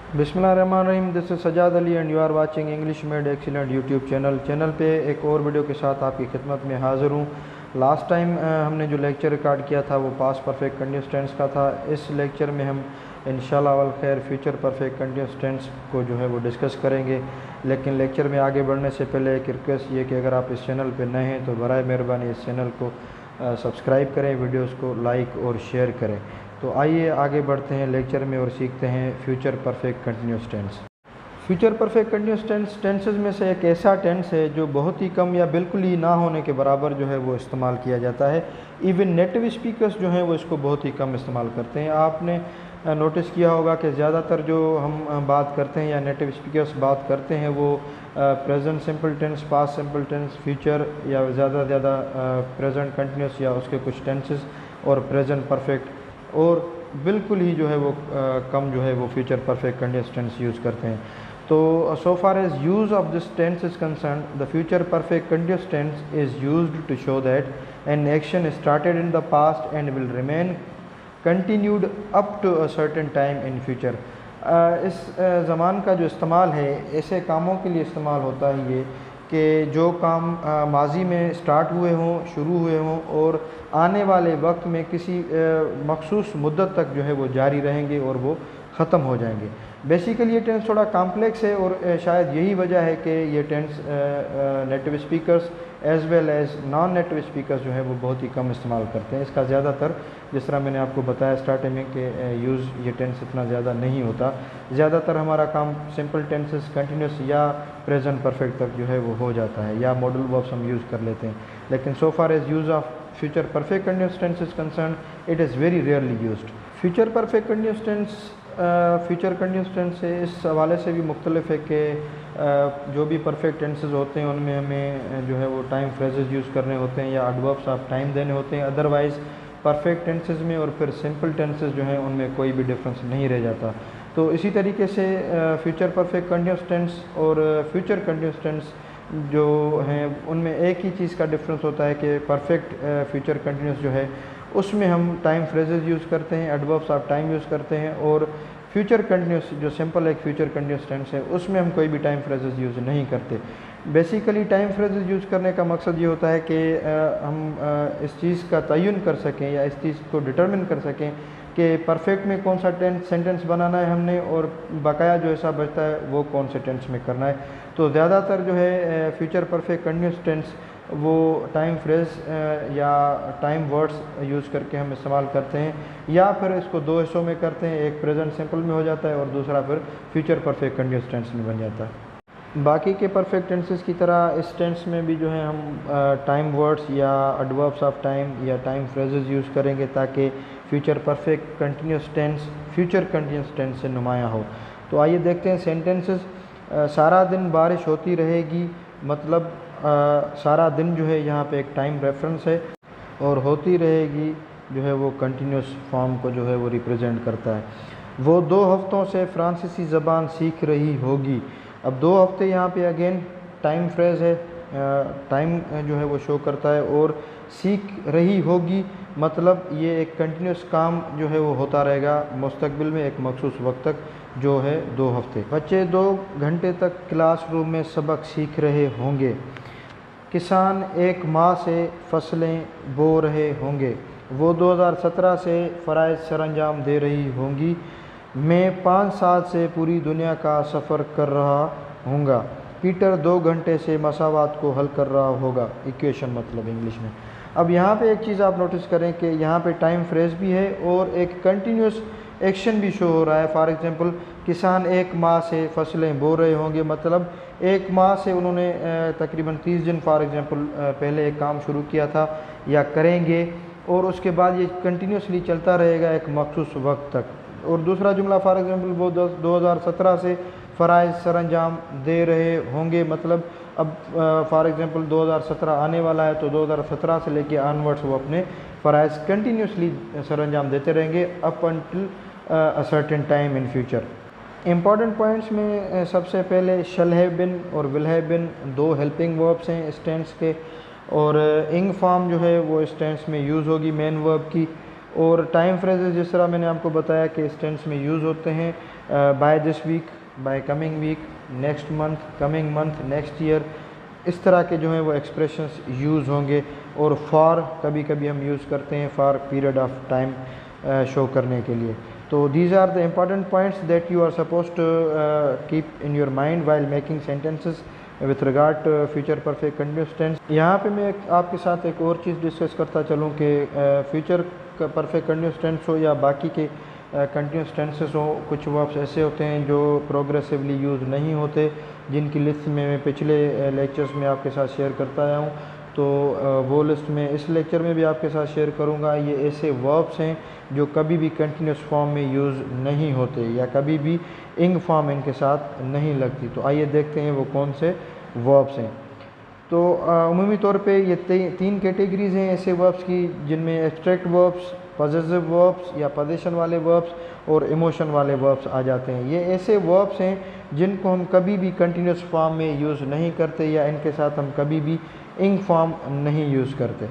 बिस्मिल्लाहिर्रहमानिर्रहीम। This is Sajjad Ali and you are watching English made excellent YouTube channel पे एक और वीडियो के साथ आपकी खिदमत में हाज़िर हूँ। लास्ट टाइम हमने जो लेक्चर रिकॉर्ड किया था वो पास्ट परफेक्ट कंटिन्यूस टेंस का था। इस लेक्चर में हम इंशाल्लाह वल खैर फ्यूचर परफेक्ट कंटिन्यूस टेंस को जो है वो डिस्कस करेंगे। लेकिन लेक्चर में आगे बढ़ने से पहले एक रिक्वेस्ट ये कि अगर आप इस चैनल पर नए हैं तो बराए मेहरबानी इस चैनल को सब्सक्राइब करें, वीडियोज़ को लाइक और शेयर करें। तो आइए आगे बढ़ते हैं लेक्चर में और सीखते हैं future perfect continuous tense. Future perfect continuous tenses में से एक ऐसा टेंस है जो बहुत ही कम या बिल्कुल ही ना होने के बराबर जो है वो इस्तेमाल किया जाता है। इवन नेटिव स्पीकर्स जो हैं वो इसको बहुत ही कम इस्तेमाल करते हैं। आपने नोटिस किया होगा कि ज़्यादातर जो हम बात करते हैं या नेटिव स्पीकर्स बात करते हैं वो present simple tense, past simple tense, future या ज़्यादा प्रेजेंट कंटिन्यूस या उसके कुछ टेंसेस और प्रेजेंट परफेक्ट और बिल्कुल ही जो है वो कम जो है वो future perfect continuous tense use करते हैं। तो so far as use of this tense is concern, the future perfect continuous tense is used to show that an action started in the past and will remain continued up to a certain time in future. इस ज़मान का जो इस्तेमाल है ऐसे कामों के लिए इस्तेमाल होता है ये कि जो काम माजी में स्टार्ट हुए हों, शुरू हुए हों और आने वाले वक्त में किसी मखसूस मुद्दत तक जो है वो जारी रहेंगे और वो ख़त्म हो जाएंगे। बेसिकली ये टेंस थोड़ा कॉम्प्लेक्स है और शायद यही वजह है कि ये tense native speakers as well as non native speakers जो है वो बहुत ही कम इस्तेमाल करते हैं। इसका ज़्यादातर जिस तरह मैंने आपको बताया स्टार्टिंग में कि यूज़ ये टेंस इतना ज़्यादा नहीं होता। ज़्यादातर हमारा काम सिंपल टेंसेस कंटिन्यूस या प्रेजेंट परफेक्ट तक जो है वो हो जाता है या मॉडल वर्ब्स हम यूज़ कर लेते हैं। लेकिन so far as use of future perfect continuous tense is concern it is very rarely used. Future perfect continuous tense future continuous tense से इस हवाले से भी मुख्तलिफ है कि जो भी परफेक्ट टेंसेस होते हैं उनमें हमें जो है वो टाइम फ्रेजेस यूज़ करने होते हैं या एडवर्ब्स ऑफ टाइम देने होते हैं। अदरवाइज़ परफेक्ट टेंसेस में और फिर सिंपल टेंसेस जो हैं उनमें कोई भी डिफरेंस नहीं रह जाता। तो इसी तरीके से फ्यूचर परफेक्ट कंटिन्यूस टेंस और फ्यूचर कंटिन्यूस टेंस जो हैं उनमें एक ही चीज़ का डिफरेंस होता है कि परफेक्ट फ्यूचर कंटिन्यूस जो है उसमें हम टाइम फ्रेजेस यूज़ करते हैं, एडवर्ब्स ऑफ टाइम यूज़ करते हैं और फ्यूचर कंटिन्यूस जो सिंपल एक फ्यूचर कंटिन्यूस टेंस है उसमें हम कोई भी टाइम फ्रेजेस यूज़ नहीं करते। बेसिकली टाइम फ्रेजेस यूज़ करने का मकसद ये होता है कि हम इस चीज़ का तयन कर सकें या इस चीज़ को डिटरमिन कर सकें कि परफेक्ट में कौन सा सेंटेंस बनाना है हमने और बकाया जो ऐसा बचता है वो कौन से टेंस में करना है। तो ज़्यादातर जो है फ्यूचर परफेक्ट कंटिन्यूस टेंस वो टाइम फ्रेज या टाइम वर्ड्स यूज़ करके हम इस्तेमाल करते हैं या फिर इसको दो हिस्सों में करते हैं, एक प्रेजेंट सिंपल में हो जाता है और दूसरा फिर फ्यूचर परफेक्ट कंटिन्यूस टेंस में बन जाता है। बाकी के परफेक्ट टेंसेस की तरह इस टेंस में भी जो है हम टाइम वर्ड्स या एडवर्ब्स ऑफ टाइम या टाइम फ्रेजेस यूज़ करेंगे ताकि future perfect continuous tense future continuous tense से नुमायाँ हो। तो आइए देखते हैं सेंटेंसेस। सारा दिन बारिश होती रहेगी, मतलब सारा दिन जो है यहाँ पे एक टाइम रेफरेंस है और होती रहेगी जो है वो कंटिन्यूस फॉर्म को जो है वो रिप्रेजेंट करता है। वो 2 हफ्तों से फ्रांसीसी ज़बान सीख रही होगी। अब 2 हफ्ते यहाँ पे अगेन टाइम फ्रेज है, टाइम जो है वो शो करता है और सीख रही होगी मतलब ये एक कंटिन्यूस काम जो है वो होता रहेगा मुस्तकबिल में एक मखसूस वक्त तक जो है 2 हफ्ते। बच्चे 2 घंटे तक क्लासरूम में सबक सीख रहे होंगे। किसान 1 माह से फसलें बो रहे होंगे। वो 2017 से फ़राइज़ सरअंजाम दे रही होंगी। मैं 5 साल से पूरी दुनिया का सफ़र कर रहा हूँगा। पीटर 2 घंटे से मसावात को हल कर रहा होगा। इक्वेशन मतलब इंग्लिश में। अब यहाँ पे एक चीज़ आप नोटिस करें कि यहाँ पे टाइम फ्रेज भी है और एक कंटिन्यूस एक्शन भी शो हो रहा है। फॉर एग्ज़ाम्पल किसान 1 माह से फसलें बो रहे होंगे मतलब 1 माह से उन्होंने तकरीबन 30 दिन फॉर एग्ज़ाम्पल पहले एक काम शुरू किया था या करेंगे और उसके बाद ये कंटिन्यूसली चलता रहेगा एक मखसूस वक्त तक। और दूसरा जुमला फॉर एग्ज़ाम्पल वो 2017 से फ़राइज़ सरअंजाम दे रहे होंगे मतलब अब फॉर एग्ज़ाम्पल 2017 आने वाला है तो 2017 से लेके ऑनवर्ड्स वो अपने फ़राइज़ कंटिन्यूसली सरअंजाम देते रहेंगे up until a certain time in future. Important points में सबसे पहले शल हैव बिन और will have bin 2 helping verbs हैं इस टेंस के और इंग फॉर्म जो है वो इस टेंस में यूज़ होगी मेन वर्ब की। और टाइम फ्रेजेस जिस तरह मैंने आपको बताया कि इस टेंस में यूज़ होते हैं by this week, by coming week, next month, coming month, next year, इस तरह के जो हैं वो एक्सप्रेशंस यूज़ होंगे। और फॉर कभी कभी हम यूज़ करते हैं for period of time show करने के लिए। तो these are the important points that you are suppose to keep in your mind while making sentences with regard to future perfect continuous tense. यहाँ पे मैं आपके साथ एक और चीज़ डिस्कस करता चलूँ कि फ्यूचर परफेक्ट कंटिन्यूअस टेंस हो या बाकी के कंटिन्यूअस टेंसेस हो, कुछ वर्ब्स ऐसे होते हैं जो प्रोग्रेसिवली यूज़ नहीं होते, जिनकी लिस्ट में मैं पिछले लेक्चर्स में आपके साथ शेयर करता आया हूँ। तो वो लिस्ट में इस लेक्चर में भी आपके साथ शेयर करूँगा। ये ऐसे वर्ब्स हैं जो कभी भी कंटिन्यूस फॉर्म में यूज़ नहीं होते या कभी भी इंग फॉर्म इनके साथ नहीं लगती। तो आइए देखते हैं वो कौन से वर्ब्स हैं। तो उमूमी तौर पे ये तीन कैटेगरीज़ हैं ऐसे वर्ब्स की, जिनमें एब्स्ट्रैक्ट वर्ब्स, पॉजेसिव वर्ब्स या पोजीशन वाले वर्ब्स और इमोशन वाले वर्ब्स आ जाते हैं। ये ऐसे वर्ब्स हैं जिनको हम कभी भी कंटिन्यूस फॉर्म में यूज़ नहीं करते या इनके साथ हम कभी भी इंग फॉर्म नहीं यूज़ करते।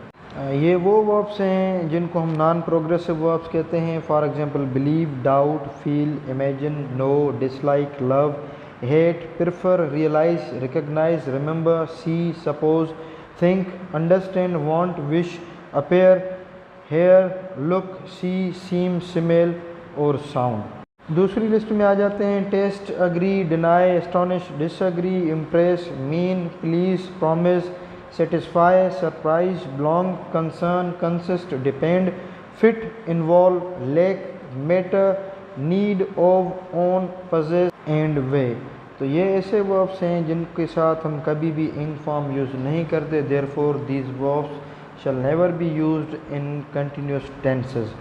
ये वो वर्ब्स हैं जिनको हम नॉन प्रोग्रेसिव वर्ब्स कहते हैं। For example believe, doubt, feel, imagine, know, dislike, love, hate, prefer, realise, recognise, remember, see, suppose, think, understand, want, wish, appear, hear, look, see, seem, smell और sound. दूसरी list में आ जाते हैं taste, agree, deny, astonish, disagree, impress, mean, please, promise, satisfy, surprise, belong, concern, consist, depend, fit, involve, lack, matter, need of, own, possess and weigh. तो ये ऐसे verbs हैं जिनके साथ हम कभी भी इंग फॉर्म यूज़ नहीं करते। Therefore these verbs shell never be used in continuous tenses.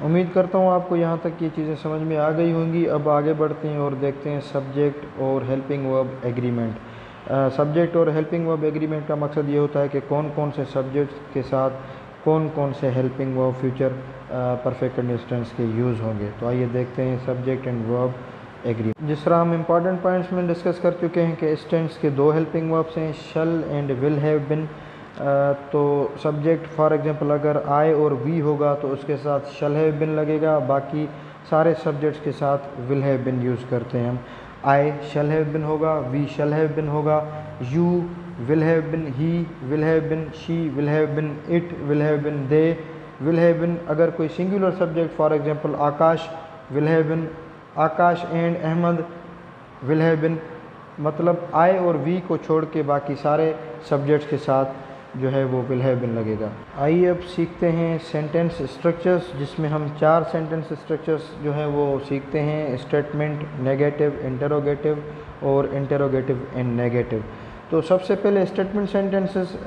उम्मीद करता हूँ आपको यहाँ तक ये चीज़ें समझ में आ गई होंगी। अब आगे बढ़ते हैं और देखते हैं सब्जेक्ट और हेल्पिंग वर्ब एग्रीमेंट। सब्जेक्ट और हेल्पिंग वर्ब एग्रीमेंट का मकसद ये होता है कि कौन कौन से सब्जेक्ट के साथ कौन कौन से helping verb future perfect continuous tense के यूज़ होंगे। तो आइए देखते हैं सब्जेक्ट एंड वर्ब एग्रीमेंट। जिस तरह हम इंपॉर्टेंट पॉइंट्स में डिस्कस कर चुके हैं कि इस टेंस के दो हेल्पिंग वर्ब्स हैं, शल एंड विल हैव बिन। तो सब्जेक्ट फॉर एग्जांपल अगर आई और वी होगा तो उसके साथ शल हैव बिन लगेगा। बाकी सारे सब्जेक्ट्स के साथ विल हैव बिन यूज़ करते हैं हम। आई शल हैव बिन होगा, वी शल हैव बिन होगा, you will have been, he will have been, she will have been, it will have been, they will have been. अगर कोई singular subject for example Akash will have been, Akash and Ahmed will have been. मतलब I और we को छोड़ के बाकी सारे subjects के साथ जो है वो विल हैव बिन लगेगा। आइए अब सीखते हैं सेंटेंस स्ट्रक्चर्स, जिसमें हम 4 सेंटेंस स्ट्रक्चर्स जो है वो सीखते हैं। स्टेटमेंट, नेगेटिव, इंटरोगेटिव और इंटरोगेटिव एंड नेगेटिव। तो सबसे पहले स्टेटमेंट सेंटेंसेस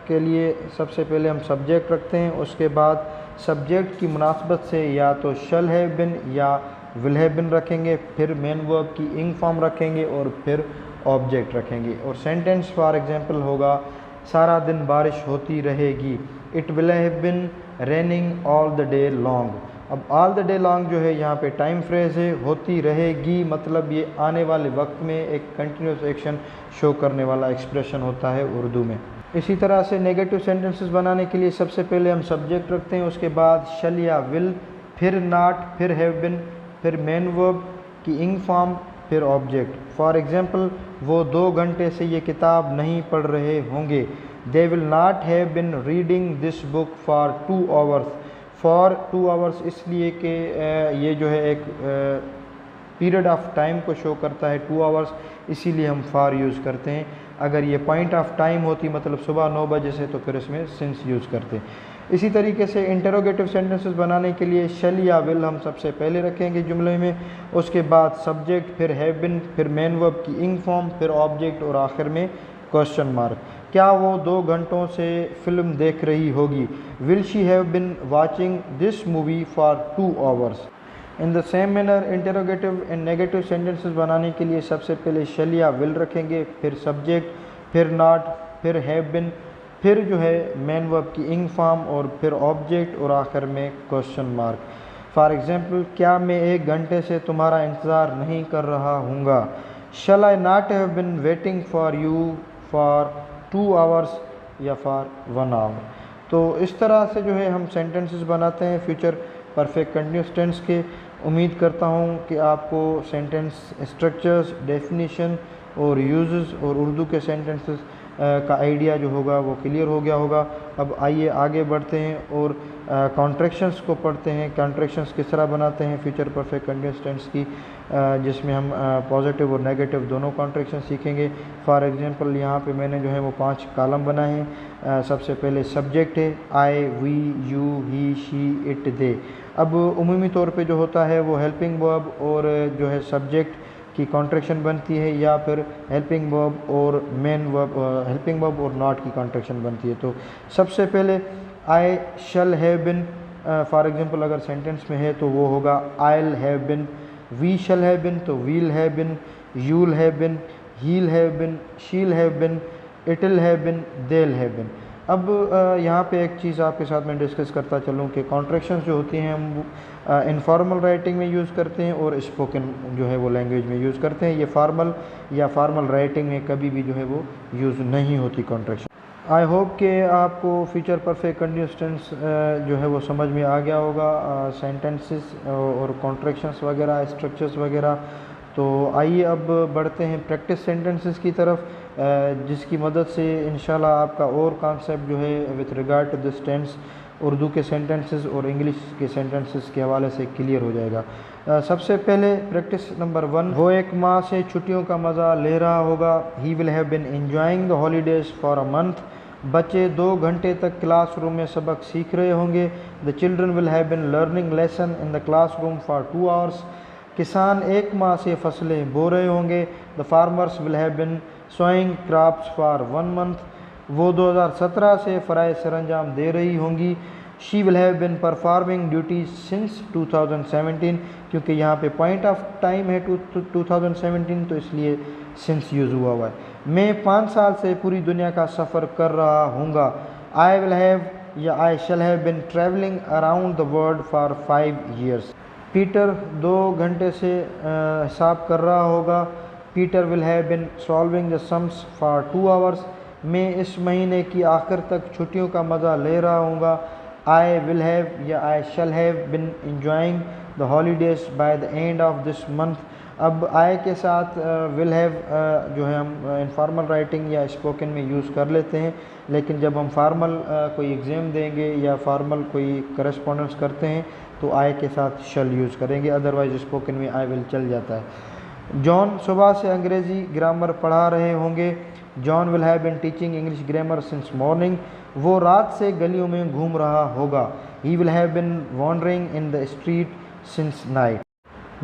के लिए सबसे पहले हम सब्जेक्ट रखते हैं। उसके बाद सब्जेक्ट की मुनासबत से या तो शल हैव बिन या विल हैव बिन रखेंगे, फिर मेन वर्ब की इंग फॉर्म रखेंगे और फिर ऑब्जेक्ट रखेंगे। और सेंटेंस फॉर एग्जांपल होगा सारा दिन बारिश होती रहेगी, it will have bin raining all the day long. अब ऑल द डे लॉन्ग जो है यहाँ पे टाइम फ्रेज है, होती रहेगी मतलब ये आने वाले वक्त में एक कंटिन्यूस एक्शन शो करने वाला एक्सप्रेशन होता है उर्दू में। इसी तरह से नेगेटिव सेंटेंसेस बनाने के लिए सबसे पहले हम सब्जेक्ट रखते हैं, उसके बाद शल या विल, फिर नॉट, फिर हैव बिन, फिर मेन वर्ब की इंग फॉर्म, फिर ऑब्जेक्ट। फॉर एग्जांपल वो 2 घंटे से ये किताब नहीं पढ़ रहे होंगे, they will not have been reading this book for 2 hours. For 2 hours इसलिए कि ये जो है एक पीरियड ऑफ टाइम को शो करता है 2 आवर्स, इसीलिए हम फॉर यूज़ करते हैं। अगर ये पॉइंट ऑफ टाइम होती मतलब सुबह 9 बजे से तो फिर इसमें सिंस यूज़ करते। इसी तरीके से इंटरोगेटिव सेंटेंसेस बनाने के लिए शल या विल हम सबसे पहले रखेंगे जुमले में, उसके बाद सब्जेक्ट, फिर हैव बिन, फिर मेन वर्ब की इंग फॉर्म, फिर ऑब्जेक्ट और आखिर में क्वेश्चन मार्क। क्या वो 2 घंटों से फिल्म देख रही होगी, will she have been watching this movie for 2 hours. In the same manner interrogative and negative sentences बनाने के लिए सबसे पहले शल या विल रखेंगे, फिर सब्जेक्ट, फिर नॉट, फिर हैव बिन, फिर जो है मेन वर्ब की इंग फॉर्म और फिर ऑब्जेक्ट और आखिर में क्वेश्चन मार्क। फॉर एग्जांपल क्या मैं 1 घंटे से तुम्हारा इंतज़ार नहीं कर रहा हूँगा, shall I not have been waiting for you for 2 hours या फॉर 1 आवर। तो इस तरह से जो है हम सेंटेंसेस बनाते हैं फ्यूचर परफेक्ट कंटिन्यूअस टेंस के। उम्मीद करता हूँ कि आपको सेंटेंस स्ट्रक्चर्स, डेफिनेशन और यूज़ेस और उर्दू के सेंटेंसेस का आइडिया जो होगा वो क्लियर हो गया होगा। अब आइए आगे बढ़ते हैं और कॉन्ट्रैक्शंस को पढ़ते हैं। कॉन्ट्रैक्शंस किस तरह बनाते हैं फ्यूचर परफेक्ट कंटिन्यूअस टेंस की, जिसमें हम पॉजिटिव और नेगेटिव दोनों कॉन्ट्रैक्शन सीखेंगे। फॉर एग्जांपल यहाँ पे मैंने जो है वो 5 कॉलम बनाए हैं। सबसे पहले सब्जेक्ट है, I, we, you, he, she, it, they. अब उमूमी तौर पे जो होता है वो हेल्पिंग वर्ब और जो है सब्जेक्ट की कॉन्ट्रैक्शन बनती है, या फिर हेल्पिंग वर्ब और मेन वर्ब, हेल्पिंग वर्ब और नॉट की कॉन्ट्रैक्शन बनती है। तो सबसे पहले I shall have been, for example अगर सेंटेंस में है तो वो होगा I'll have been. We shall have been तो we'll have been, you'll have been, he'll have been, she'll have bin, Atal have been, they'll have been. अब यहाँ पे एक चीज़ आपके साथ मैं डिस्कस करता चलूँ कि कॉन्ट्रैक्शंस जो होती हैं हम इनफॉर्मल राइटिंग में यूज़ करते हैं और स्पोकन जो है वो लैंग्वेज में यूज़ करते हैं। ये फार्मल या फार्मल राइटिंग में कभी भी जो है वो यूज़ नहीं होती कॉन्ट्रैक्शन। आई होप कि आपको फ्यूचर परफेक्ट कंटिन्यूअस टेंस जो है वो समझ में आ गया होगा, सेंटेंसेस और कॉन्ट्रैक्शंस वगैरह, स्ट्रक्चर्स वगैरह। तो आइए अब बढ़ते हैं प्रैक्टिस सेंटेंसेस की तरफ, जिसकी मदद से इंशाल्लाह आपका और कॉन्सेप्ट जो है with regard to this tense Urdu के सेंटेंसेस और इंग्लिश के सेंटेंसेस के हवाले से क्लियर हो जाएगा। सबसे पहले प्रैक्टिस नंबर 1, वो एक माह से छुट्टियों का मज़ा ले रहा होगा। He will have bin enjoying the holidays for a month. बच्चे 2 घंटे तक क्लासरूम में सबक सीख रहे होंगे। The children will have been learning lesson in the classroom for 2 hours. किसान 1 माह से फसलें बो रहे होंगे। The farmers will have been sowing crops for 1 month. वो 2017 से फ़राइज़ सरंजाम दे रही होंगी। She will have been performing duties since 2017, क्योंकि यहाँ पे पॉइंट ऑफ टाइम है 2017, तो इसलिए सिंस यूज़ हुआ है। मैं 5 साल से पूरी दुनिया का सफ़र कर रहा हूँगा। आई विल हैव या I shall have been travelling around the world for 5 years. Peter 2 घंटे से हिसाब कर रहा होगा। Peter will have been solving the sums for 2 hours. मैं इस महीने की आखिर तक छुट्टियों का मज़ा ले रहा हूँगा। आई विल हैव या I shall have been enjoying the holidays by the end of this month. अब आई के साथ विल हैव जो है हम इनफॉर्मल राइटिंग या स्पोकन में यूज़ कर लेते हैं, लेकिन जब हम फार्मल कोई एग्ज़ाम देंगे या फार्मल कोई करस्पॉन्डेंस करते हैं तो आई के साथ शल यूज़ करेंगे, अदरवाइज़ स्पोकन में आई विल चल जाता है। जॉन सुबह से अंग्रेज़ी ग्रामर पढ़ा रहे होंगे। John will have been teaching English grammar since morning. वो रात से गलियों में घूम रहा होगा। He will have been wandering in the street since night.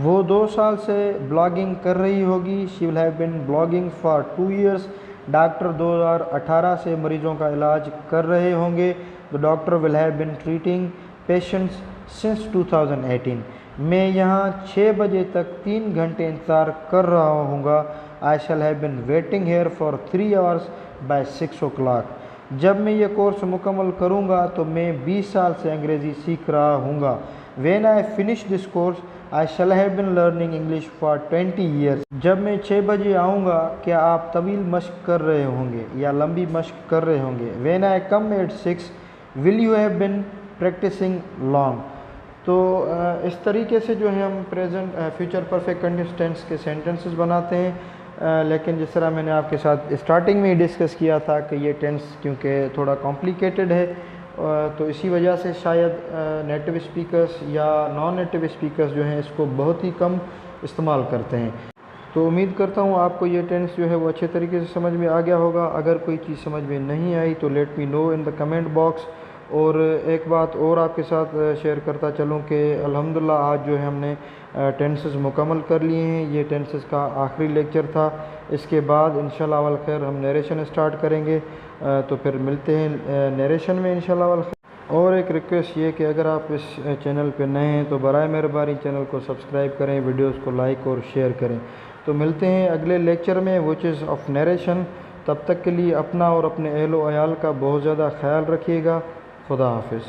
वो 2 साल से ब्लॉगिंग कर रही होगी। She will have been blogging for 2 years. Doctor 2018 से मरीजों का इलाज कर रहे होंगे। The doctor will have been treating patients since 2018। मैं यहाँ 6 बजे तक 3 घंटे इंतज़ार कर रहा हूँगा। I shall have been waiting here for 3 hours by 6 o'clock। जब मैं ये कोर्स मुकम्मल करूँगा तो मैं 20 साल से अंग्रेज़ी सीख रहा हूँगा। When I finish this course, I shall have been learning English for 20 years। जब मैं 6 बजे आऊँगा क्या आप तवील मश्क कर रहे होंगे या लंबी मश्क कर रहे होंगे। When I come at 6, will you have been practicing long। तो इस तरीके से जो है हम present future perfect continuous tense के सेंटेंसेस बनाते हैं। लेकिन जिस तरह मैंने आपके साथ स्टार्टिंग में ही डिस्कस किया था कि ये टेंस क्योंकि थोड़ा कॉम्प्लिकेटेड है, तो इसी वजह से शायद नेटिव स्पीकर्स या नॉन नेटिव स्पीकर्स जो हैं इसको बहुत ही कम इस्तेमाल करते हैं। तो उम्मीद करता हूँ आपको ये टेंस जो है वो अच्छे तरीके से समझ में आ गया होगा। अगर कोई चीज़ समझ में नहीं आई तो let me know in the comment box. और एक बात और आपके साथ शेयर करता चलूँ कि अल्हम्दुलिल्लाह आज जो है हमने टेंसेस मुकम्मल कर लिए हैं। ये टेंसेस का आखिरी लेक्चर था। इसके बाद इंशाल्लाह वल खैर हम नरेशन स्टार्ट करेंगे, तो फिर मिलते हैं नरेशन में इंशाल्लाह वल खैर। और एक रिक्वेस्ट ये कि अगर आप इस चैनल पे नए हैं तो बराए मेहरबानी चैनल को सब्सक्राइब करें, वीडियोस को लाइक और शेयर करें। तो मिलते हैं अगले लेक्चर में विच इज़ ऑफ नरेशन। तब तक के लिए अपना और अपने अहलो अयाल का बहुत ज़्यादा ख्याल रखिएगा। खुदा हाफिज़।